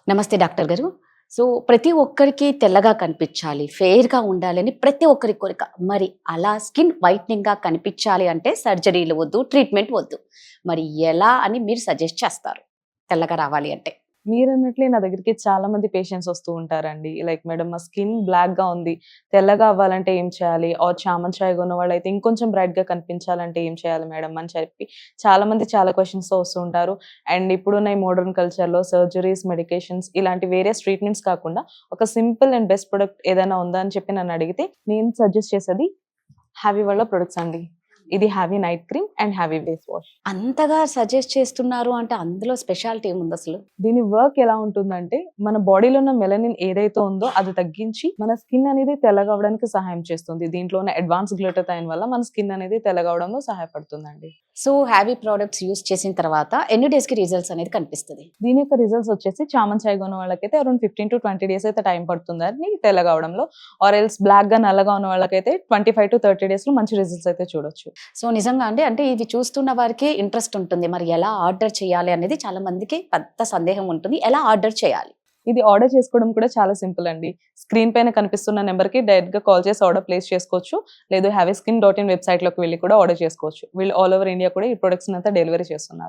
నమస్తే డాక్టర్ గారు. సో, ప్రతి ఒక్కరికి తెల్లగా కనిపించాలి, ఫెయిర్‌గా ఉండాలని ప్రతి ఒక్కరి కోరిక. మరి అలా స్కిన్ వైట్‌నింగ్‌గా కనిపించాలి అంటే సర్జరీలు వద్దు, ట్రీట్మెంట్ వద్దు. మరి ఎలా అని మీరు సజెస్ట్ చేస్తారు? తెల్లగా రావాలి అంటే? మీరన్నట్లే నా దగ్గరికి చాలా మంది పేషెంట్స్ వస్తూ ఉంటారండి. లైక్ మేడం మా స్కిన్ బ్లాక్‌గా ఉంది. తెల్లగా అవ్వాలంటే ఏం చేయాలి? ఆర్ చామన్ చాయగా ఉన్నవాళ్ళైతే ఇంకొంచెం బ్రైట్‌గా కనిపించాలంటే ఏం చేయాలి మేడం? అని చెప్పి చాలా మంది చాలా క్వెషన్స్‌తో వస్తూ ఉంటారు. అండ్ ఇప్పుడున్న ఈ మోడర్న్ కల్చర్‌లో సర్జరీస్, మెడికేషన్స్ ఇలాంటి వేరియస్ ట్రీట్మెంట్స్ కాకుండా ఒక సింపుల్ అండ్ బెస్ట్ ప్రొడక్ట్ ఏదైనా ఉందా అని చెప్పి నన్ను అడిగితే నేను సజెస్ట్ చేసేది హ్యావీ వాళ్ళ ప్రొడక్ట్స్ అండి. ఇది heavy night cream and heavy face wash. అంతగా సజెస్ట్ చేస్తున్నారు అంటే అందులో స్పెషాలిటీ ఏముందసలు? దీని వర్క్ ఎలా ఉంటుందంటే, మన బాడీలో ఉన్న మెలనిన్ ఏదైతే ఉందో అది తగ్గించి, మన స్కిన్ అనేది తెల్లగా అవ్వడానికి సహాయం చేస్తుంది. దీంట్లో ఉన్న అడ్వాన్స్ గ్లూటాథైన్ వల్ల మన స్కిన్ అనేది తెల్లగా అవ్వడంలో సహాయపడుతుందండి. సో, హ్యావీ ప్రొడక్ట్స్ యూజ్ చేసిన తర్వాత ఎన్ని డేస్‌కి రిజల్ట్స్ అనేది కనిపిస్తది? దీని యొక్క రిజల్ట్స్ వచ్చేసి చామన్ చాయగా ఉన్న వాళ్ళకైతే అరౌండ్ 15-20 డేస్ అయితే టైం పడుతుందండి తెల్లగా అవ్వడంలో. ఆర్ ఎల్స్ బ్లాక్‌గా, నల్లగా ఉన్న వాళ్ళకైతే 25-30 డేస్‌లో మంచి రిజల్ట్స్ అయితే చూడొచ్చు. సో, నిజంగా అండి. అంటే ఇవి చూస్తున్న వారికి ఇంట్రెస్ట్ ఉంటుంది. మరి ఎలా ఆర్డర్ చేయాలి అనేది చాలా మందికి పెద్ద సందేహం ఉంటుంది. ఎలా ఆర్డర్ చేయాలి? ఇది ఆర్డర్ చేసుకోవడం కూడా చాలా సింపుల్ అండి. స్క్రీన్ పైన కనిపిస్తున్న నెంబర్‌కి డైరెక్ట్‌గా కాల్ చేసి ఆర్డర్ ప్లేస్ చేసుకోవచ్చు. లేదు హ్యావీస్కిన్.in వెబ్‌సైట్‌లోకి వెళ్లి కూడా ఆర్డర్ చేసుకోవచ్చు. వీళ్ళు ఆల్ ఓవర్ ఇండియా కూడా ఈ ప్రొడక్ట్స్‌నంతా డెలివరీ చేస్తున్నారు.